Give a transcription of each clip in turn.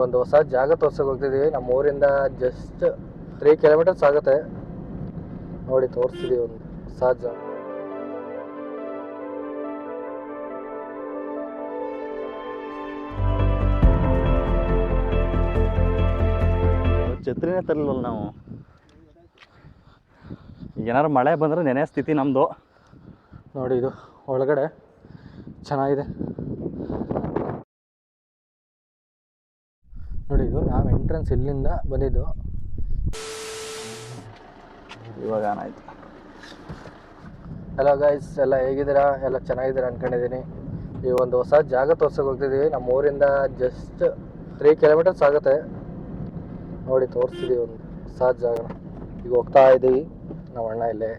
ಒಂದು ಹೊಸ ಜಾಗ ತೋರ್ಸಕ್ಕೆ ಹೋಗ್ತಿದ್ದೀವಿ. ನಮ್ಮ ಊರಿಂದ ಜಸ್ಟ್ 3 ಕಿಲೋಮೀಟರ್ಸ್ ಆಗುತ್ತೆ. ನೋಡಿ ತೋರಿಸ್ತಿದ್ದೀವಿ ಒಂದು ಹೊಸ ಜಾಗ. ಛತ್ರಿನೇ ತರಲಿಲ್ಲ ನಾವು. ಏನಾದ್ರು ಮಳೆ ಬಂದರೆ ನೆನೆ ಸ್ಥಿತಿ ನಮ್ಮದು. ನೋಡಿ ಇದು ಒಳಗಡೆ ಚೆನ್ನಾಗಿದೆ. ನೋಡಿ ಇದು ನಾವು ಎಂಟ್ರೆನ್ಸ್ ಇಲ್ಲಿಂದ ಬಂದಿದ್ದು. ಇವಾಗ ಏನಾಯ್ತು? ಹಲೋ ಗೈಸ್, ಎಲ್ಲ ಹೇಗಿದ್ದೀರಾ? ಎಲ್ಲ ಚೆನ್ನಾಗಿದ್ದೀರಾ ಅನ್ಕೊಂಡಿದ್ದೀನಿ. ಈ ಒಂದು ಹೊಸ ಜಾಗ ತೋರ್ಸಕ್ಕೆ ಹೋಗ್ತಿದ್ದೀವಿ. ನಮ್ಮ ಊರಿಂದ ಜಸ್ಟ್ 3 ಕಿಲೋಮೀಟರ್ಸ್ ಆಗುತ್ತೆ. ನೋಡಿ ತೋರಿಸ್ತಿದ್ದೀವಿ ಒಂದು ಹೊಸ ಜಾಗ. ಈಗ ಹೋಗ್ತಾ ಇದ್ದೀವಿ. ನಮ್ಮ ಅಣ್ಣ ಇಲ್ಲೇ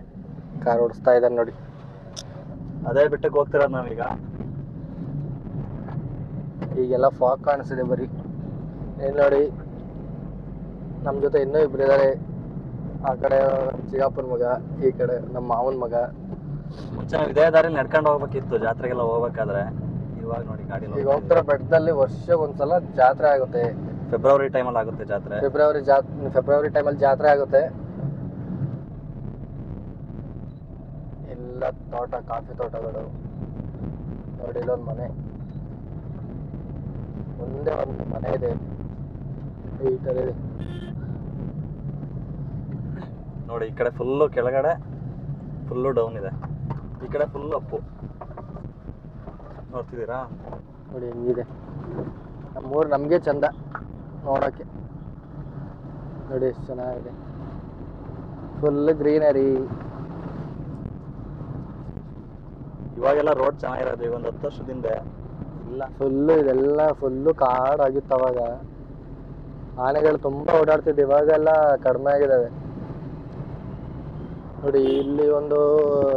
ಕಾರ್ ಓಡಿಸ್ತಾ ಇದ್ದಾನೆ ನೋಡಿ. ಅದೇ ಬೆಟ್ಟಕ್ಕೆ ಹೋಗ್ತಿರೋದು ನಾವೀಗ. ಈಗೆಲ್ಲ ಫಾಗ್ ಕಾಣಿಸ್ತಿದೆ ಬರೀ. ಏನು ನೋಡಿ, ನಮ್ಮ ಜೊತೆ ಇನ್ನೂ ಇಬ್ಬರು ಇದ್ದಾರೆ. ಆ ಕಡೆ ಚಿಗಾಪುರ ಮಗ, ಈ ಕಡೆ ನಮ್ಮ ಮಾವನ ಮಗ. ಮುಂಚೆ ನಾವು ಇದೇ ದಾರಿ ನಡ್ಕೊಂಡು ಹೋಗ್ಬೇಕಿತ್ತು ಜಾತ್ರೆಗೆಲ್ಲ ಹೋಗ್ಬೇಕಾದ್ರೆ. ಇವಾಗ ನೋಡಿ ಗಾಡಿ ಈಗ ಹೋಗ್ತಿರೋ ಬೆಟ್ಟದಲ್ಲಿ ವರ್ಷಕ್ಕೊಂದ್ಸಲ ಜಾತ್ರೆ ಆಗುತ್ತೆ. ಫೆಬ್ರವರಿ ಟೈಮಲ್ಲಿ ಆಗುತ್ತೆ ಜಾತ್ರೆ. ಫೆಬ್ರವರಿ ಟೈಮಲ್ಲಿ ಜಾತ್ರೆ ಆಗುತ್ತೆ. ಎಲ್ಲ ತೋಟ, ಕಾಫಿ ತೋಟಗಳು. ನೋಡಿ ಇಲ್ಲೊಂದು ಮನೆ, ಮುಂದೆ ಒಂದು ಮನೆ ಇದೆ. ಈ ಥರ ಇದೆ ನೋಡಿ. ಈ ಕಡೆ ಫುಲ್ಲು ಕೆಳಗಡೆ ಫುಲ್ಲು ಡೌನ್ ಇದೆ, ಈ ಕಡೆ ಫುಲ್ಲು ಅಪ್ಪು. ನೋಡ್ತಿದ್ದೀರಾ? ನೋಡಿ ಹೆಂಗಿದೆ ನಮ್ಮೂರು. ನಮಗೆ ಚಂದ ನೋಡೋಕ್ಕೆ. ನೋಡಿ ಎಷ್ಟು ಚೆನ್ನಾಗಿದೆ, ಫುಲ್ ಗ್ರೀನರಿ. ಇವಾಗೆಲ್ಲ ರೋಡ್ ಚೆನ್ನಾಗಿರೋದು. ಈಗ ಒಂದು 10 ವರ್ಷದಿಂದ ಇಲ್ಲ, ಫುಲ್ಲು ಇದೆಲ್ಲ ಫುಲ್ಲು ಕಾಡಾಗಿತ್ತು ಅವಾಗ. ಆನೆಗಳು ತುಂಬ ಓಡಾಡ್ತಿದ್ದೆ, ಇವಾಗೆಲ್ಲ ಕಡಿಮೆ ಆಗಿದ್ದಾವೆ. ನೋಡಿ ಇಲ್ಲಿ ಒಂದು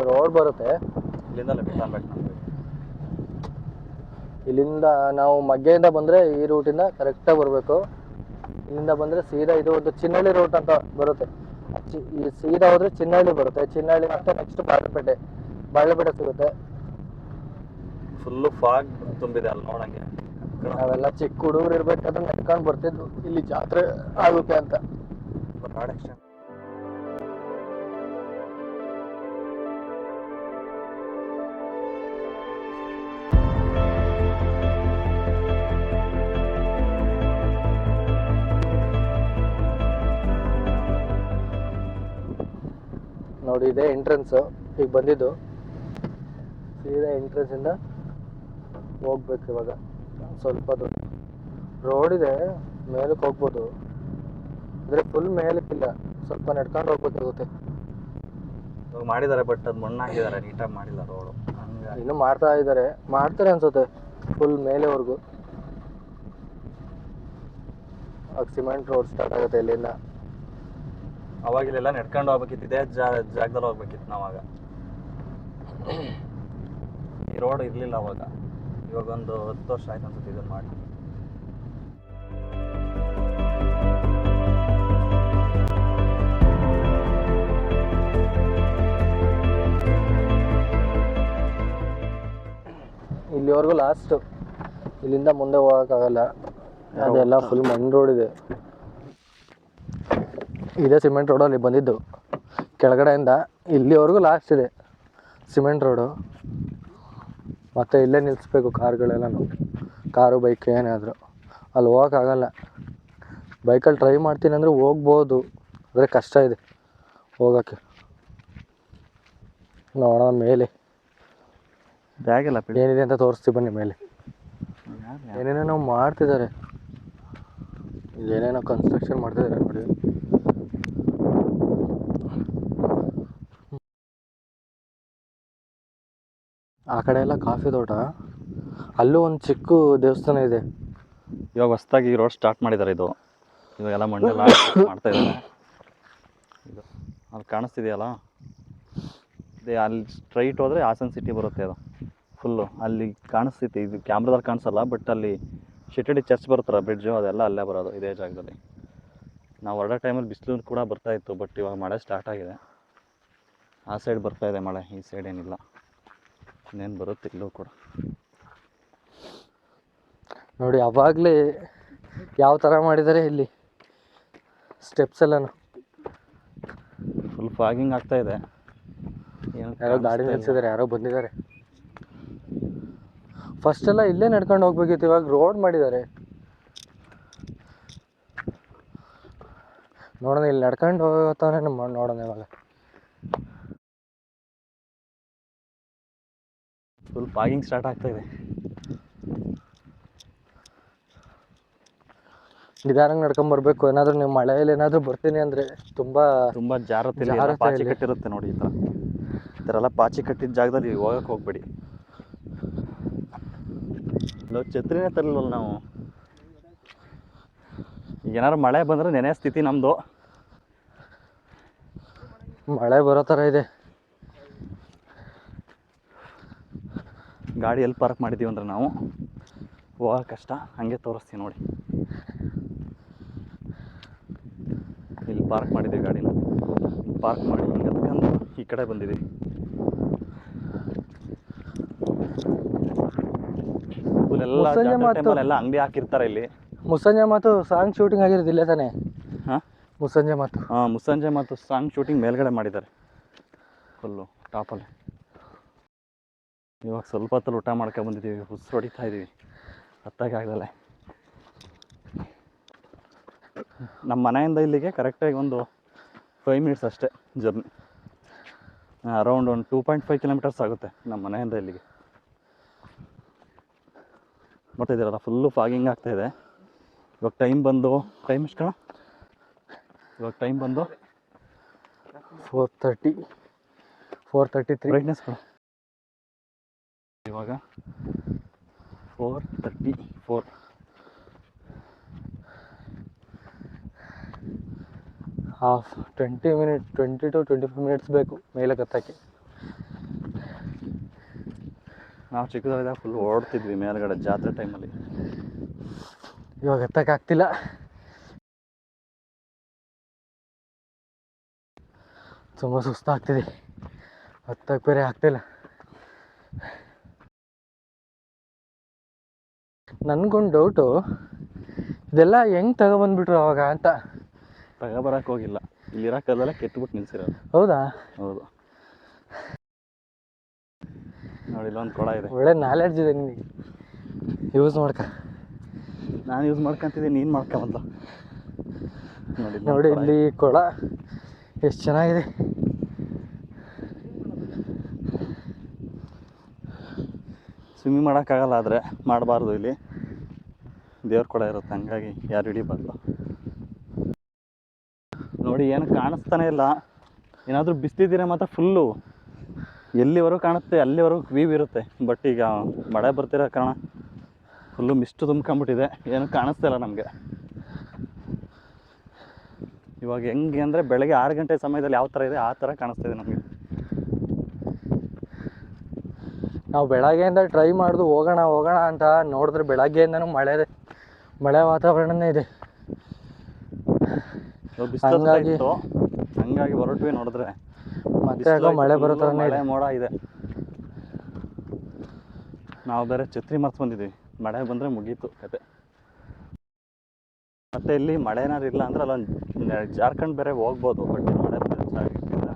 ರೋಡ್ ಬರುತ್ತೆ. ಇಲ್ಲಿಂದ ನಾವು ಮಗ್ಗೆಯಿಂದ ಬಂದರೆ ಈ ರೂಟಿಂದ ಕರೆಕ್ಟಾಗಿ ಬರಬೇಕು. ಇಲ್ಲಿಂದ ಬಂದರೆ ಸೀದಾ ಇದು ಒಂದು ಚಿನ್ನಹಳ್ಳಿ ರೂಟ್ ಅಂತ ಬರುತ್ತೆ. ಈ ಸೀದಾ ಹೋದರೆ ಚಿನ್ನಹಳ್ಳಿ ಬರುತ್ತೆ. ಚಿನ್ನಹಳ್ಳಿ ಮತ್ತೆ ನೆಕ್ಸ್ಟ್ ಬಾಳೆಪೇಟೆ ಸಿಗುತ್ತೆ. ಫುಲ್ಲು ಫಾಗ್ ತುಂಬಿದೆ ಅಲ್ಲಿ ನೋಡಂಗೆ. ನಾವೆಲ್ಲ ಚಿಕ್ಕ ಹುಡುಗರು ಇರ್ಬೇಕಾದ್ರೆ ನೆಡ್ಕೊಂಡು ಬರ್ತಿದ್ವು ಇಲ್ಲಿ ಜಾತ್ರೆ ಆಗುತ್ತೆ ಅಂತ. ನೋಡಿ ಇದೆ ಎಂಟ್ರೆನ್ಸು. ಈಗ ಬಂದಿದ್ದು ಸೀದಾ ಎಂಟ್ರೆನ್ಸಿಂದ ಹೋಗ್ಬೇಕು. ಇವಾಗ ಸ್ವಲ್ಪ ದೊಡ್ಡ ರೋಡ್ ಇದೆ, ಮೇಲಕ್ಕೆ ಹೋಗ್ಬೋದು. ಅಂದರೆ ಫುಲ್ ಮೇಲಕ್ಕಿಲ್ಲ, ಸ್ವಲ್ಪ ನಡ್ಕೊಂಡು ಹೋಗ್ಬೇಕಾಗುತ್ತೆ. ಮಾಡಿದ್ದಾರೆ, ಬಟ್ ಅದು ಮಣ್ಣು ಹಾಕಿದ್ದಾರೆ, ನೀಟಾಗಿ ಮಾಡಿಲ್ಲ ರೋಡು. ಇನ್ನೂ ಮಾಡ್ತಾರೆ ಅನ್ಸುತ್ತೆ ಫುಲ್ ಮೇಲೆವರೆಗೂ. ಆಗ ಸಿಮೆಂಟ್ ರೋಡ್ ಸ್ಟಾರ್ಟ್ ಆಗುತ್ತೆ ಇಲ್ಲಿಂದ. ಅವಾಗ ಇಲ್ಲೆಲ್ಲ ನಡ್ಕೊಂಡು ಹೋಗ್ಬೇಕಿತ್ತು, ಇದೇ ಜಾಗದಲ್ಲಿ ಹೋಗ್ಬೇಕಿತ್ತು ನಾವಾಗ. ಈ ರೋಡ್ ಇರಲಿಲ್ಲ ಅವಾಗ. ಇವಾಗ ಒಂದು 10 ವರ್ಷ ಆಯ್ತು ಅನ್ಸುತ್ತೆ ಇದನ್ನು ಮಾಡಿ. ಇಲ್ಲಿವರೆಗೂ ಲಾಸ್ಟು. ಇಲ್ಲಿಂದ ಮುಂದೆ ಹೋಗೋಕ್ಕಾಗಲ್ಲ, ಅದೆಲ್ಲ ಫುಲ್ ಮಣ್ಣು ರೋಡ್ ಇದೆ. ಇದೇ ಸಿಮೆಂಟ್ ರೋಡಲ್ಲಿ ಬಂದಿದ್ದು. ಕೆಳಗಡೆಯಿಂದ ಇಲ್ಲಿವರೆಗೂ ಲಾಸ್ಟ್ ಇದೆ ಸಿಮೆಂಟ್ ರೋಡು. ಮತ್ತು ಇಲ್ಲೇ ನಿಲ್ಲಿಸ್ಬೇಕು ಕಾರ್ಗಳೆಲ್ಲನೂ, ಕಾರು ಬೈಕ್ ಏನಾದರೂ. ಅಲ್ಲಿ ಹೋಗೋಕ್ಕಾಗಲ್ಲ. ಬೈಕಲ್ಲಿ ಟ್ರೈ ಮಾಡ್ತೀನಿ ಅಂದರೆ ಹೋಗ್ಬೋದು, ಆದರೆ ಕಷ್ಟ ಇದೆ ಹೋಗೋಕ್ಕೆ. ನೋಡೋಣ ಮೇಲೆ ಬ್ಯಾಗೆಲ್ಲ ಏನಿದೆ ಅಂತ ತೋರಿಸ್ತೀವಿ ಬನ್ನಿ. ಮೇಲೆ ಏನೇನೋ ನಾವು ಮಾಡ್ತಿದ್ದಾರೆ, ಏನೇನೋ ಕನ್ಸ್ಟ್ರಕ್ಷನ್ ಮಾಡ್ತಿದ್ದಾರೆ ನೋಡಿ. ಆ ಕಡೆ ಎಲ್ಲ ಕಾಫಿ ತೋಟ. ಅಲ್ಲೂ ಒಂದು ಚಿಕ್ಕ ದೇವಸ್ಥಾನ ಇದೆ. ಇವಾಗ ಹೊಸದಾಗಿ ರೋಡ್ ಸ್ಟಾರ್ಟ್ ಮಾಡಿದ್ದಾರೆ. ಇದು ಇವಾಗೆಲ್ಲ ಮಣ್ಣೆಲ್ಲ ಮಾಡ್ತಾ ಇದ್ದಾರೆ. ಇದು ಅಲ್ಲಿ ಕಾಣಿಸ್ತಿದೆಯಲ್ಲ, ಅದೇ ಅಲ್ಲಿ ಸ್ಟ್ರೈಟ್ ಹೋದರೆ ಹಾಸನ ಸಿಟಿ ಬರುತ್ತೆ. ಅದು ಫುಲ್ಲು ಅಲ್ಲಿ ಕಾಣಿಸ್ತೈತಿ. ಇದು ಕ್ಯಾಮ್ರಾದಲ್ಲಿ ಕಾಣಿಸಲ್ಲ, ಬಟ್ ಅಲ್ಲಿ ಶಿಟಡಿ ಚರ್ಚ್ ಬರುತ್ತಲ್ಲ, ಬ್ರಿಡ್ಜು, ಅದೆಲ್ಲ ಅಲ್ಲೇ ಬರೋದು, ಇದೇ ಜಾಗದಲ್ಲಿ. ನಾವು ಹೊರಡೋ ಟೈಮಲ್ಲಿ ಬಿಸಿಲು ಕೂಡ ಬರ್ತಾಯಿತ್ತು, ಬಟ್ ಇವಾಗ ಮಳೆ ಸ್ಟಾರ್ಟ್ ಆಗಿದೆ. ಆ ಸೈಡ್ ಬರ್ತಾಯಿದೆ ಮಳೆ, ಈ ಸೈಡ್ ಏನಿಲ್ಲ. ಇನ್ನೇನು ಬರುತ್ತೆ ಇಲ್ಲೂ ಕೂಡ. ನೋಡಿ ಅವಾಗಲೇ ಯಾವ ಥರ ಮಾಡಿದ್ದಾರೆ ಇಲ್ಲಿ ಸ್ಟೆಪ್ಸ್ ಎಲ್ಲನೂ. ಫುಲ್ ಫಾಗಿಂಗ್ ಆಗ್ತಾ ಇದೆ. ಯಾರೋ ಗಾಡಿ ನಿಲ್ಸಿದ್ದಾರೆ, ಯಾರೋ ಬಂದಿದ್ದಾರೆ. ಫಸ್ಟ್ ಎಲ್ಲ ಇಲ್ಲೇ ನಡ್ಕೊಂಡು ಹೋಗ್ಬೇಕಿತ್ತು, ಇವಾಗ ರೋಡ್ ಮಾಡಿದ್ದಾರೆ. ನೋಡೋಣ ಇಲ್ಲಿ ನಡ್ಕೊಂಡು ಹೋಗ್ತಾನೆ ನಮ್ಮ ನೋಡೋಣ ಇವಾಗ. ಫುಲ್ ಫಾಗಿಂಗ್ ಸ್ಟಾರ್ಟ್ ಆಗ್ತಾ ಇದೆ. ನಿಧಾನಕ್ಕೆ ನಡ್ಕೊಂಬರ್ಬೇಕು. ಏನಾದರೂ ನೀವು ಮಳೆಯಲ್ಲಿ ಏನಾದರೂ ಬರ್ತೀನಿ ಅಂದರೆ ತುಂಬ ಜಾರತ್ತೆ, ಪಾಚಿ ಕಟ್ಟಿರುತ್ತೆ ನೋಡಿ. ಈ ಥರ ಎಲ್ಲ ಪಾಚಿ ಕಟ್ಟಿದ ಜಾಗದಲ್ಲಿ ಹೋಗಕ್ಕೆ ಹೋಗ್ಬೇಡಿ. ಛತ್ರಿನೇ ತರಲಿಲ್ಲ ನಾವು. ಈಗ ಏನಾದ್ರು ಮಳೆ ಬಂದರೆ ನೆನೆ ಸ್ಥಿತಿ ನಮ್ಮದು. ಮಳೆ ಬರೋ ಥರ ಇದೆ. ಗಾಡಿ ಎಲ್ಲಿ ಪಾರ್ಕ್ ಮಾಡಿದ್ದೀವಿ ಅಂದರೆ ನಾವು ಹೋಗೋಕೆ ಕಷ್ಟ. ಹಾಗೆ ತೋರಿಸ್ತೀವಿ ನೋಡಿ. ಇಲ್ಲಿ ಪಾರ್ಕ್ ಮಾಡಿದ್ದೀವಿ ಗಾಡಿನ. ಪಾರ್ಕ್ ಮಾಡಿ ಹಿಂಗೆ ಹತ್ಕೊಂಡು ಈ ಕಡೆ ಬಂದಿದ್ದೀವಿ. ಫುಲ್ಲೆಲ್ಲ ಟೈಮಲ್ಲೆಲ್ಲ ಅಂಗಡಿ ಹಾಕಿರ್ತಾರೆ ಇಲ್ಲಿ. ಮುಸ್ಸಂಜೆ ಮಾತು ಸಾಂಗ್ ಶೂಟಿಂಗ್ ಆಗಿರೋದು ಇಲ್ಲೇ ತಾನೆ? ಹಾಂ, ಮುಸ್ಸಂಜೆ ಮಾತು. ಹಾಂ, ಮುಸ್ಸಂಜೆ ಮತ್ತು ಸಾಂಗ್ ಶೂಟಿಂಗ್ ಮೇಲ್ಗಡೆ ಮಾಡಿದ್ದಾರೆ ಫುಲ್ಲು ಟಾಪಲ್ಲಿ. ಇವಾಗ ಸ್ವಲ್ಪ ಹೊತ್ತಲ್ಲಿ ಊಟ ಮಾಡ್ಕೊಂಡು ಬಂದಿದ್ದೀವಿ. ಹುಸ್ಸು ಹೊಡಿತಾ ಇದ್ದೀವಿ, ಹತ್ತಾಗೆ ಆಗದಲ್ಲೇ. ನಮ್ಮ ಮನೆಯಿಂದ ಇಲ್ಲಿಗೆ ಕರೆಕ್ಟಾಗಿ ಒಂದು 5 ಮಿನಿಟ್ಸ್ ಅಷ್ಟೇ ಜರ್ನಿ. ಅರೌಂಡ್ ಒಂದು 2.5 ಕಿಲೋಮೀಟರ್ಸ್ ಆಗುತ್ತೆ ನಮ್ಮ ಮನೆಯಿಂದ ಇಲ್ಲಿಗೆ. ಮತ್ತು ಇದೆಲ್ಲ ಫುಲ್ಲು ಫಾಗಿಂಗ್ ಆಗ್ತಾಯಿದೆ. ಇವಾಗ ಟೈಮ್ ಎಷ್ಟು ಕಣ? ಇವಾಗ ಟೈಮ್ ಬಂದು 4:33. ಬ್ರೈಟ್ನೆಸ್ ಕಣ ಇವಾಗ 4:34. ಹಾಫ್ 20 to 25 ಮಿನಿಟ್ಸ್ ಬೇಕು ಮೇಲೆ ಕತ್ತಕ್ಕೆ. ನಾವು ಚಿಕ್ಕದಾಗಿದ್ದಾಗ ಫುಲ್ ಓಡ್ತಿದ್ವಿ ಮೇಲ್ಗಡೆ ಜಾತ್ರೆ ಟೈಮಲ್ಲಿ. ಇವಾಗ ಹತ್ತಕ್ಕಾಗ್ತಿಲ್ಲ. ತುಂಬ ಸುಸ್ತಾಗ್ತಿದೆ, ಹತ್ತಕ್ಕೆ ಬೇರೆ ಆಗ್ತಿಲ್ಲ. ನನಗೊಂದು ಡೌಟು, ಇದೆಲ್ಲ ಹೆಂಗೆ ತಗೊಬಂದ್ಬಿಟ್ರು ಅವಾಗ ಅಂತ. ತಗೊಬರಕ್ಕೆ ಹೋಗಿಲ್ಲ, ಇಲ್ಲಿರೋ ಕಲ್ಲೆಲ್ಲ ಕೆತ್ತಬಿಟ್ಟು ನಿಲ್ಸಿರೋದು. ಹೌದಾ? ಹೌದು ನೋಡಿ, ಇಲ್ಲೊಂದು ಕೊಳ ಇದೆ. ಒಳ್ಳೆ ನಾಲೆಡ್ಜ್ ಇದೆ ನಿನಗೆ, ಯೂಸ್ ಮಾಡ್ಕ. ನಾನು ಯೂಸ್ ಮಾಡ್ಕೊಂತಿದ್ದೀನಿ, ನೀನು ಮಾಡ್ಕೊಂಬಂತ ನೋಡಿ. ಇಲ್ಲಿ ಕೊಳ ಎಷ್ಟು ಚೆನ್ನಾಗಿದೆ. ಸ್ವಿಮ್ಮಿಂಗ್ ಮಾಡೋಕ್ಕಾಗಲ್ಲ, ಆದರೆ ಮಾಡಬಾರ್ದು. ಇಲ್ಲಿ ದೇವ್ರ ಕೊಳ ಇರುತ್ತೆ, ಹಂಗಾಗಿ ಯಾರು ಹಿಡಿಬಾರ್ದು. ನೋಡಿ, ಏನು ಕಾಣಿಸ್ತಾನೆ ಇಲ್ಲ. ಏನಾದರೂ ಬಿಸ್ತಿದ್ದೀರಾ ಮಾತ್ರ ಫುಲ್ಲು ಎಲ್ಲಿವರೆಗೂ ಕಾಣುತ್ತೆ ಅಲ್ಲಿವರೆಗೂ ವ್ಯೂ ಇರುತ್ತೆ. ಬಟ್ ಈಗ ಮಳೆ ಬರ್ತಿರೋ ಕಾರಣ ಫುಲ್ಲು ಮಿಸ್ಟು ತುಂಬ್ಕೊಂಬಿಟ್ಟಿದೆ, ಏನು ಕಾಣಿಸ್ತಾ ಇಲ್ಲ ನಮಗೆ. ಇವಾಗ ಹೆಂಗೆ ಅಂದರೆ ಬೆಳಗ್ಗೆ 6 ಗಂಟೆ ಸಮಯದಲ್ಲಿ ಯಾವ ಥರ ಇದೆ ಆ ಥರ ಕಾಣಿಸ್ತಾಯಿದೆ ನಮಗೆ. ನಾವು ಬೆಳಗ್ಗೆಯಿಂದ ಟ್ರೈ ಮಾಡಿದು ಹೋಗೋಣ ಅಂತ ನೋಡಿದ್ರೆ ಬೆಳಗ್ಗೆಯಿಂದನೂ ಮಳೆ ವಾತಾವರಣನೇ ಇದೆ. ಹಂಗಾಗಿ ಹೊರಟ್ವಿ. ನೋಡಿದ್ರೆ ಮತ್ತೆ ಮಳೆ ಬರೋ ಥರನೇ ಇದೆ, ಮೋಡ ಇದೆ. ನಾವು ಬೇರೆ ಛತ್ರಿ ಮರ್ತು ಬಂದಿದ್ದೀವಿ. ಮಳೆ ಬಂದರೆ ಮುಗೀತು ಕತೆ. ಮತ್ತೆ ಇಲ್ಲಿ ಮಳೆ ಏನಾದ್ರು ಇಲ್ಲ ಅಂದ್ರೆ ಅಲ್ಲೊಂದು ಜಾರ್ಖಂಡ್ ಬೇರೆ ಹೋಗ್ಬೋದು. ಬಟ್ ಮಳೆ ಆಗಿರ್ತಿಲ್ಲ,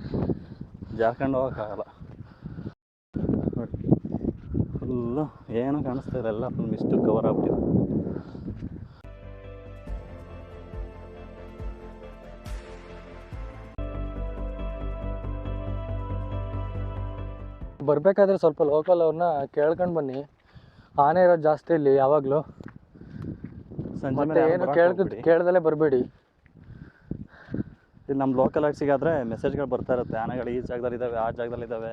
ಜಾರ್ಖಂಡ್ ಹೋಗೋಕ್ಕಾಗಲ್ಲ. ಫುಲ್ಲು ಏನು ಕಾಣಿಸ್ತಾ ಇಲ್ಲ, ಎಲ್ಲ ಫುಲ್ ಮಿಸ್ಟು ಕವರ್ ಆಗ್ಬಿಟ್ಟಿದೆ. ಬರಬೇಕಾದ್ರೆ ಸ್ವಲ್ಪ ಲೋಕಲ್ ಅವ್ರನ್ನ ಕೇಳ್ಕೊಂಡು ಬನ್ನಿ. ಆನೆ ಇರೋದು ಜಾಸ್ತಿ ಇಲ್ಲಿ ಯಾವಾಗಲೂ. ಮತ್ತೆ ಏನು ಕೇಳ್ದಲ್ಲೇ ಬರಬೇಡಿ. ಇಲ್ಲಿ ನಮ್ಮ ಲೋಕಲ್ ಆಗಿ ಸಿಗಾದ್ರೆ ಮೆಸೇಜ್ಗಳು ಬರ್ತಾ ಇರುತ್ತೆ, ಆನೆಗಳು ಈ ಜಾಗದಲ್ಲಿ ಇದ್ದಾವೆ, ಆ ಜಾಗದಲ್ಲಿ ಇದ್ದಾವೆ,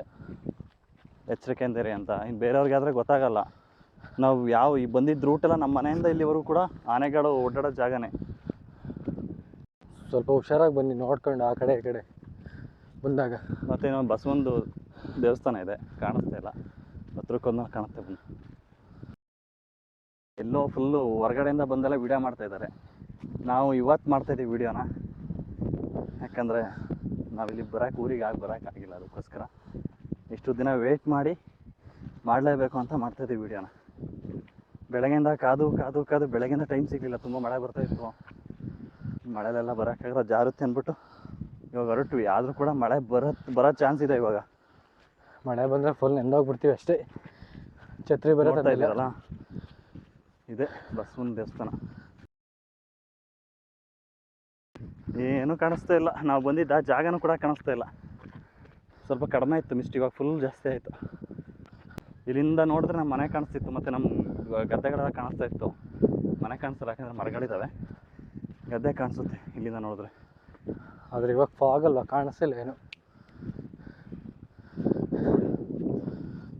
ಎಚ್ಚರಿಕೆಯಿಂದಿರಿ ಅಂತ. ಇನ್ನು ಬೇರೆಯವ್ರಿಗೆ ಆದರೆ ಗೊತ್ತಾಗಲ್ಲ. ನಾವು ಈ ಬಂದಿದ್ದ ರೂಟೆಲ್ಲ ನಮ್ಮ ಮನೆಯಿಂದ ಇಲ್ಲಿವರೆಗೂ ಕೂಡ ಆನೆಗಳು ಓಡಾಡೋ ಜಾಗನೇ. ಸ್ವಲ್ಪ ಹುಷಾರಾಗಿ ಬನ್ನಿ, ನೋಡ್ಕೊಂಡು ಆ ಕಡೆ ಈ ಕಡೆ ಬಂದಾಗ. ಮತ್ತು ಇನ್ನೊಂದು ಬಸವೊಂದು ದೇವಸ್ಥಾನ ಇದೆ, ಕಾಣಿಸ್ತಾ ಇಲ್ಲ. ಹತ್ರಕ್ಕೊಂದು ಕಾಣುತ್ತೆ. ಬನ್ನಿ, ಎಲ್ಲೋ ಫುಲ್ಲು ಹೊರಗಡೆಯಿಂದ ಬಂದೆಲ್ಲ ವೀಡಿಯೋ ಮಾಡ್ತಾಯಿದ್ದಾರೆ. ನಾವು ಇವತ್ತು ಮಾಡ್ತಾಯಿದ್ದೀವಿ ವೀಡಿಯೋನ, ಯಾಕಂದರೆ ನಾವಿಲ್ಲಿ ಊರಿಗೆ ಬರೋಕ್ಕಾಗಿಲ್ಲ. ಅದಕ್ಕೋಸ್ಕರ ಇಷ್ಟು ದಿನ ವೆಯ್ಟ್ ಮಾಡಿ ಮಾಡಲೇಬೇಕು ಅಂತ ಮಾಡ್ತಾಯಿದ್ದೀವಿ ವೀಡಿಯೋನ. ಬೆಳಗ್ಗೆಯಿಂದ ಕಾದು ಕಾದು ಕಾದು ಬೆಳಗ್ಗೆಯಿಂದ ಟೈಮ್ ಸಿಗಲಿಲ್ಲ, ತುಂಬ ಮಳೆ ಬರ್ತಾಯಿತ್ತು. ಮಳೆಲೆಲ್ಲ ಬರೋಕ್ಕಾಗಲ್ಲ, ಜಾರುತ್ತೆ ಅಂದ್ಬಿಟ್ಟು ಇವಾಗ ಹೊರಟ್ವಿ. ಆದರೂ ಕೂಡ ಮಳೆ ಬರೋ ಚಾನ್ಸ್ ಇದೆ. ಇವಾಗ ಮಳೆ ಬಂದರೆ ಫುಲ್ ನೆಂದೋಗ್ಬಿಡ್ತೀವಿ ಅಷ್ಟೇ. ಛತ್ರಿ ನೋಡ್ತಾ ಬರುತ್ತೆ ಇದ್ದೀರಲ್ಲ, ಇದೆ ಬಸವನ ದೇವಸ್ಥಾನ. ಏನೂ ಕಾಣಿಸ್ತಾ ಇಲ್ಲ. ನಾವು ಬಂದಿದ್ದ ಜಾಗನೂ ಕೂಡ ಕಾಣಿಸ್ತಾ ಇಲ್ಲ. ಸ್ವಲ್ಪ ಕಡಿಮೆ ಇತ್ತು ಮಿಸ್ಟ್, ಇವಾಗ ಫುಲ್ ಜಾಸ್ತಿ ಆಯಿತು. ಇಲ್ಲಿಂದ ನೋಡಿದ್ರೆ ನಮ್ಮ ಮನೆ ಕಾಣಿಸ್ತಿತ್ತು, ಮತ್ತು ನಮ್ಮ ಗದ್ದೆಗಳೆಲ್ಲ ಕಾಣಿಸ್ತಾ ಇತ್ತು. ಮನೆ ಕಾಣಿಸಲ್ಲ, ಯಾಕಂದರೆ ಮರಗಳಿದ್ದಾವೆ. ಗದ್ದೆ ಕಾಣಿಸುತ್ತೆ ಇಲ್ಲಿಂದ ನೋಡಿದ್ರೆ. ಆದರೆ ಇವಾಗ ಫಾಗ್ ಅಲ್ವಾ, ಕಾಣಿಸ್ತಿಲ್ಲ ಏನು.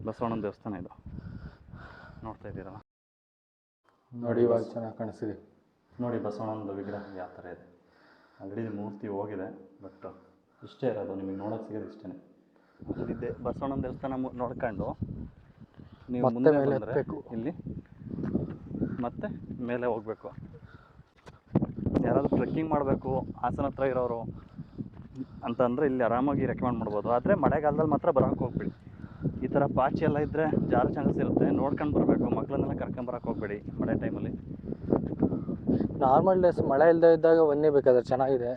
ಬಸವಣ್ಣನ ದೇವಸ್ಥಾನ ಇದು, ನೋಡ್ತಾ ಇದ್ದೀರಲ್ಲ. ನೋಡಿ ಇವಾಗ ಚೆನ್ನಾಗಿ ಕಾಣಿಸ್ತಿದೆ. ನೋಡಿ ಬಸವಣ್ಣನ ವಿಗ್ರಹ ಯಾವ ಥರ ಇದೆ. ಆಲ್ರೆಡಿ ಮೂರ್ತಿ ಹೋಗಿದೆ, ಬಟ್ ಇಷ್ಟೇ ಇರೋದು, ನಿಮಗೆ ನೋಡೋಕ್ಕೆ ಸಿಗೋದು ಇಷ್ಟೇ. ಅಲ್ಲಿದ್ದೆ ಬಸವಣ್ಣನ ದೇವಸ್ಥಾನ ನೋಡ್ಕೊಂಡು ನೀವು ಮತ್ತೆ ಮುಂದೆ ಮೇಲೆ ಬಂದರೆ ಹತ್ತಬೇಕು. ಇಲ್ಲಿ ಮತ್ತೆ ಮೇಲೆ ಹೋಗಬೇಕು. ಯಾರಾದರೂ ಟ್ರೆಕ್ಕಿಂಗ್ ಮಾಡಬೇಕು ಹಾಸನ ಹತ್ರ ಇರೋರು ಅಂತಂದರೆ ಇಲ್ಲಿ ಆರಾಮಾಗಿ ರೆಕಮೆಂಡ್ ಮಾಡ್ಬೋದು. ಆದರೆ ಮಳೆಗಾಲದಲ್ಲಿ ಮಾತ್ರ ಬರೋಕ್ಕೆ ಹೋಗ್ಬೇಡಿ. ಈ ಥರ ಪಾಚಿ ಎಲ್ಲ ಇದ್ದರೆ ಜಾರು ಚಾನ್ಸಸ್ ಇರುತ್ತೆ, ನೋಡ್ಕೊಂಡು ಬರಬೇಕು. ಮಕ್ಕಳನ್ನೆಲ್ಲ ಕರ್ಕೊಂಬರಕ್ಕೆ ಹೋಗ್ಬೇಡಿ ಮಳೆ ಟೈಮಲ್ಲಿ. ನಾರ್ಮಲ್ ಡೇಸ್ ಮಳೆ ಇಲ್ಲದೆ ಇದ್ದಾಗ ಬನ್ನಿ, ಬೇಕಾದ್ರೆ ಚೆನ್ನಾಗಿದೆ.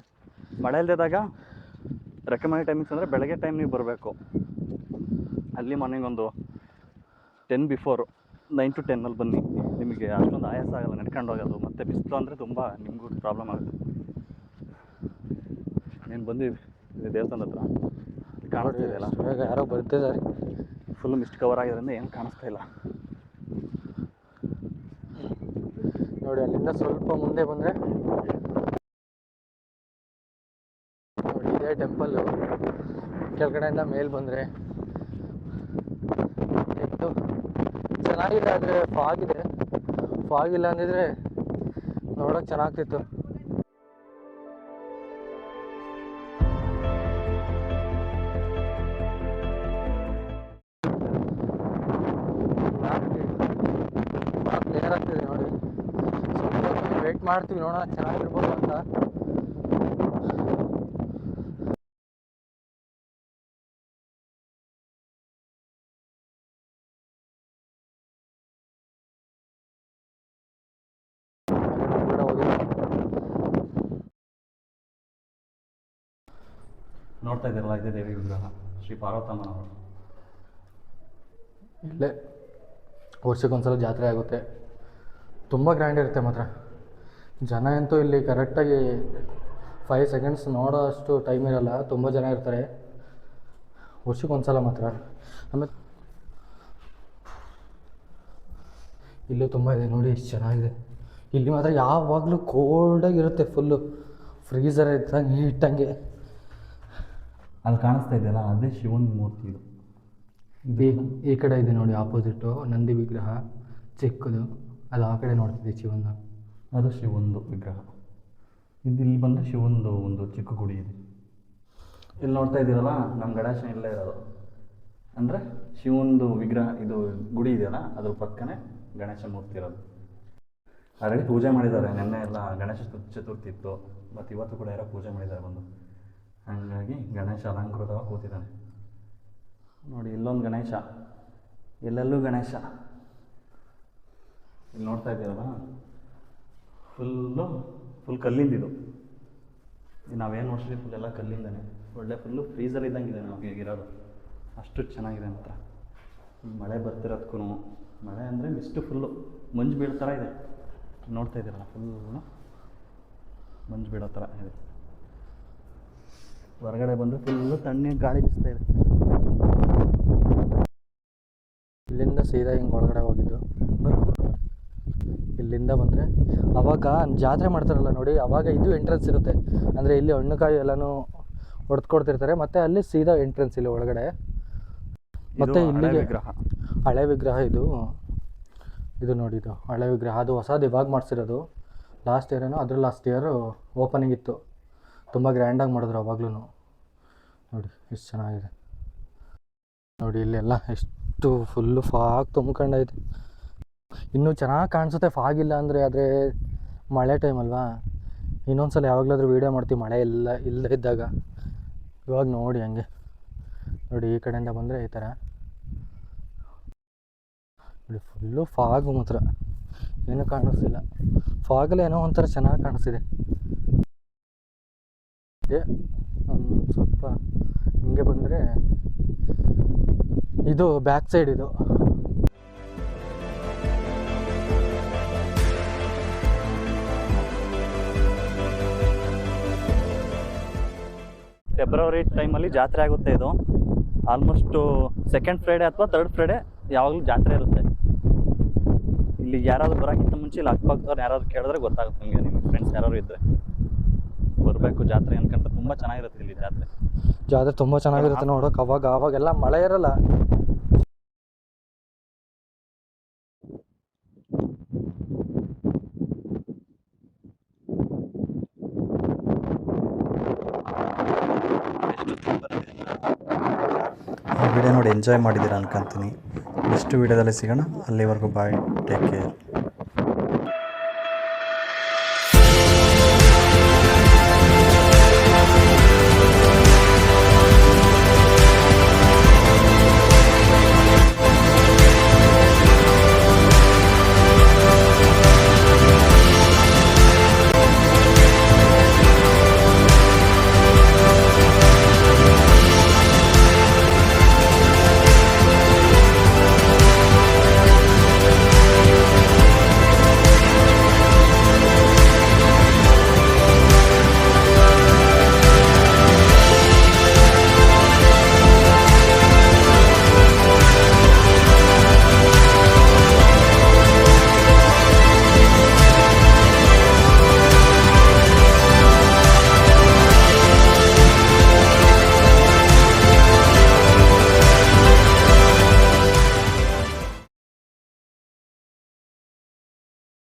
ಮಳೆ ಇಲ್ಲದಾಗ ರೆಕಮೆಂಡ್ ಟೈಮಿಂಗ್ಸ್ ಅಂದರೆ ಬೆಳಗ್ಗೆ ಟೈಮ್ ನೀವು ಬರಬೇಕು. ಅಲ್ಲಿ ಮಾರ್ನಿಂಗ್ ಒಂದು 10 ಬಿಫೋರು 9 to 10 ಬನ್ನಿ. ನಿಮಗೆ ಅಷ್ಟೊಂದು ಆಯಾಸ ಆಗೋಲ್ಲ ನಡ್ಕೊಂಡು ಹೋಗೋದು. ಮತ್ತು ಬಿಸಿಲು ಅಂದರೆ ತುಂಬ ನಿಮಗೂ ಪ್ರಾಬ್ಲಮ್ ಆಗುತ್ತೆ. ನೀನು ಬಂದು ದೇವಸ್ಥಾನದ ಹತ್ರ ಕಾಣಿಸ್ತಾ ಇದೆಯಲ್ಲ, ಇವಾಗ ಯಾರೋ ಬರ್ತಿದ್ದಾರೆ. ಫುಲ್ ಮಿಸ್ಟ್ ಕವರ್ ಆಗಿರೋದ್ರಿಂದ ಏನು ಕಾಣಿಸ್ತಾ ಇಲ್ಲ. ನೋಡಿ ಅಲ್ಲಿಂದ ಸ್ವಲ್ಪ ಮುಂದೆ ಬಂದರೆ ನೋಡಿ ಇದೇ ಟೆಂಪಲ್ಲು. ಕೆಳಗಡೆಯಿಂದ ಮೇಲೆ ಬಂದರೆ ಇತ್ತು ಚೆನ್ನಾಗಿದೆ. ಆದರೆ ಫಾಗ್ ಇದೆ. ಫಾಗ್ ಇಲ್ಲ ಅಂದಿದ್ರೆ ನೋಡೋಕೆ ಚೆನ್ನಾಗ್ತಿತ್ತು. ಕ್ಲಿಯರ್ ಆಗ್ತಿದೆ ನೋಡಿ. ಸ್ವಲ್ಪ ವೇಟ್ ಮಾಡ್ತೀವಿ, ನೋಡೋಣ ಚೆನ್ನಾಗಿರ್ಬೋದು ಅಂತ. ನೋಡ್ತಾ ಇದ್ದೀರಲ್ಲ, ಇದೆ ದೇವಿ ವಿಗ್ರಹ, ಶ್ರೀ ಪಾರ್ವತಮ್ಮನವರು. ಇಲ್ಲೇ ವರ್ಷಕ್ಕೊಂದ್ಸಲ ಜಾತ್ರೆ ಆಗುತ್ತೆ. ತುಂಬ ಗ್ರ್ಯಾಂಡ್ ಇರುತ್ತೆ ಮಾತ್ರ. ಜನ ಅಂತೂ ಇಲ್ಲಿ ಕರೆಕ್ಟಾಗಿ 5 ಸೆಕೆಂಡ್ಸ್ ನೋಡೋ ಅಷ್ಟು ಟೈಮ್ ಇರೋಲ್ಲ, ತುಂಬ ಜನ ಇರ್ತಾರೆ ವರ್ಷಕ್ಕೊಂದ್ಸಲ ಮಾತ್ರ. ಆಮೇಲೆ ಇಲ್ಲೂ ತುಂಬ ಇದೆ ನೋಡಿ, ಎಷ್ಟು ಚೆನ್ನಾಗಿದೆ. ಇಲ್ಲಿ ಮಾತ್ರ ಯಾವಾಗಲೂ ಕೋಲ್ಡಾಗಿರುತ್ತೆ, ಫುಲ್ಲು ಫ್ರೀಝರ್ ಇದ್ದಂಗೆ ಇಟ್ಟಂಗೆ. ಅಲ್ಲಿ ಕಾಣಿಸ್ತಾ ಇದೆಯಲ್ಲ, ಅದೇ ಶಿವನ ಮೂರ್ತಿ ಇದು. ಈ ಕಡೆ ಇದೆ ನೋಡಿ ಆಪೋಸಿಟ್ಟು ನಂದಿ ವಿಗ್ರಹ ಚಿಕ್ಕದು, ಅದು ಆ ಕಡೆ ನೋಡ್ತಿದ್ದೆ ಶಿವನ. ಅದು ಶಿವಂದು ವಿಗ್ರಹ. ಇಲ್ಲಿ ಬಂದರೆ ಶಿವಂದು ಒಂದು ಚಿಕ್ಕ ಗುಡಿ ಇದೆ. ಇಲ್ಲಿ ನೋಡ್ತಾ ಇದ್ದೀರಲ್ಲ, ನಮ್ಮ ಗಣೇಶ ಇಲ್ಲೇ ಇರೋದು. ಅಂದರೆ ಶಿವಂದು ವಿಗ್ರಹ, ಇದು ಗುಡಿ ಇದೆಯಲ್ಲ ಅದ್ರ ಪಕ್ಕನೇ ಗಣೇಶ ಮೂರ್ತಿ ಇರೋದು. ಆಲ್ರೆಡಿ ಪೂಜೆ ಮಾಡಿದ್ದಾರೆ. ನೆನ್ನೆ ಎಲ್ಲ ಗಣೇಶ ಚತುರ್ಥಿ ಇತ್ತು, ಮತ್ತು ಇವತ್ತು ಕೂಡ ಯಾರೋ ಪೂಜೆ ಮಾಡಿದ್ದಾರೆ ಬಂದು. ಹಾಗಾಗಿ ಗಣೇಶ ಅಲಂಕೃತವಾಗಿ ಕೂತಿದ್ದಾನೆ ನೋಡಿ. ಇಲ್ಲೊಂದು ಗಣೇಶ, ಎಲ್ಲೆಲ್ಲೂ ಗಣೇಶ. ಇಲ್ಲಿ ನೋಡ್ತಾ ಇದ್ದೀರಲ್ಲ, ಫುಲ್ ಕಲ್ಲಿಂದಿದು. ನಾವೇನು ನೋಡ್ತೀವಿ ಫುಲ್ ಎಲ್ಲ ಕಲ್ಲಿಂದನೇ. ಒಳ್ಳೆ ಫುಲ್ಲು ಫ್ರೀಝರ್ ಇದ್ದಂಗಿದೆ ನಾವು ಹೇಗಿರೋದು, ಅಷ್ಟು ಚೆನ್ನಾಗಿದೆ ಮಾತ್ರ. ಮಳೆ ಬರ್ತಿರೋದಕ್ಕೂ, ಮಳೆ ಅಂದರೆ ಮಿಸ್ಟು ಫುಲ್ಲು ಮಂಜು ಬೀಳೋ ಥರ ಇದೆ. ನೋಡ್ತಾ ಇದ್ದೀರಲ್ಲ, ಫುಲ್ಲು ಮಂಜು ಬೀಳೋ ಥರ ಇದೆ. ಹೊರಗಡೆ ಬಂದರೆ ಫುಲ್ಲು ತಣ್ಣಗೆ ಗಾಳಿ ಬೀಸ್ತಾ ಇದೆ. ಇಲ್ಲಿಂದ ಸೀದಾ ಹಿಂಗೆ ಒಳಗಡೆ ಹೋಗಿದ್ದು. ಇಲ್ಲಿಂದ ಬಂದರೆ ಅವಾಗ ಜಾತ್ರೆ ಮಾಡ್ತಾರಲ್ಲ ನೋಡಿ, ಅವಾಗ ಇದು ಎಂಟ್ರೆನ್ಸ್ ಇರುತ್ತೆ. ಅಂದರೆ ಇಲ್ಲಿ ಹಣ್ಣುಕಾಯಿ ಎಲ್ಲನೂ ಹೊಡೆದ್ಕೊಡ್ತಿರ್ತಾರೆ, ಮತ್ತು ಅಲ್ಲಿ ಸೀದಾ ಎಂಟ್ರೆನ್ಸ್ ಇಲ್ಲಿ ಒಳಗಡೆ. ಮತ್ತು ಇಲ್ಲಿಗೆ ಹಳೆ ವಿಗ್ರಹ ಇದು ನೋಡಿ, ಇದು ಹಳೆ ವಿಗ್ರಹ. ಅದು ಹೊಸದು ಇವಾಗ ಮಾಡಿಸಿರೋದು. Last year last year opening ಇತ್ತು. ತುಂಬ ಗ್ರ್ಯಾಂಡಾಗಿ ಮಾಡಿದ್ರು ಅವಾಗ್ಲೂ. ನೋಡಿ ಎಷ್ಟು ಚೆನ್ನಾಗಿದೆ ನೋಡಿ. ಇಲ್ಲೆಲ್ಲ ಎಷ್ಟು ಫುಲ್ಲು ಫಾಗ್ ತುಂಬ್ಕೊಂಡೈತೆ. ಇನ್ನೂ ಚೆನ್ನಾಗಿ ಕಾಣಿಸುತ್ತೆ ಫಾಗ್ ಇಲ್ಲ ಅಂದರೆ. ಆದರೆ ಮಳೆ ಟೈಮ್ ಅಲ್ವಾ, ಇನ್ನೊಂದು ಸಲ ಯಾವಾಗಲಾದ್ರೂ ವೀಡಿಯೋ ಮಾಡ್ತೀವಿ ಮಳೆ ಇಲ್ಲದೇ ಇದ್ದಾಗ. ಇವಾಗ ನೋಡಿ ಹಂಗೆ ನೋಡಿ, ಈ ಕಡೆಯಿಂದ ಬಂದರೆ ಈ ಥರ ನೋಡಿ, ಫುಲ್ಲು ಫಾಗು ಮಾತ್ರ. ಏನೂ ಕಾಣಿಸ್ತಿಲ್ಲ. ಫಾಗಲ್ಲಿ ಏನೋ ಒಂಥರ ಚೆನ್ನಾಗಿ ಕಾಣಿಸ್ತಿದೆ. ಒಂದು ಸ್ವಲ್ಪ ಹಿಂಗೆ ಬಂದರೆ ಇದು ಬ್ಯಾಕ್ ಸೈಡ್ ಇದು. ಫೆಬ್ರವರಿ ಟೈಮಲ್ಲಿ ಜಾತ್ರೆ ಆಗುತ್ತೆ ಇದು. ಆಲ್ಮೋಸ್ಟು ಸೆಕೆಂಡ್ ಫ್ರೈಡೆ ಅಥವಾ ಥರ್ಡ್ ಫ್ರೈಡೆ ಯಾವಾಗಲೂ ಜಾತ್ರೆ ಇರುತ್ತೆ. ಇಲ್ಲಿ ಯಾರಾದರೂ ಬರೋಕ್ಕಿಂತ ಮುಂಚೆ ಇಲ್ಲಿ ಅಕ್ಕಪಕ್ಕದವ್ರು ಯಾರಾದ್ರು ಕೇಳಿದ್ರೆ ಗೊತ್ತಾಗುತ್ತೆ ನಿಮಗೆ. ನಿಮ್ಮ ಫ್ರೆಂಡ್ಸ್ ಯಾರಾದ್ರು ಇದ್ದರೆ ಬರಬೇಕು ಜಾತ್ರೆ ಅನ್ಕೊಂಡ್ರೆ ತುಂಬ ಚೆನ್ನಾಗಿರುತ್ತೆ ಇಲ್ಲಿ ಜಾತ್ರೆ. ಜಾತ್ರೆ ತುಂಬ ಚೆನ್ನಾಗಿರುತ್ತೆ ನೋಡೋಕೆ. ಅವಾಗೆಲ್ಲ ಮಳೆ ಇರಲ್ಲ. ಈ ವಿಡಿಯೋ ನೋಡಿ ಎಂಜಾಯ್ ಮಾಡಿದ್ದೀರಾ ಅನ್ಕೊಂತೀನಿ. ನೆಕ್ಸ್ಟ್ ವಿಡಿಯೋದಲ್ಲಿ ಸಿಗೋಣ. ಅಲ್ಲಿವರೆಗೂ ಬಾಯ್, ಟೇಕ್ ಕೇರ್.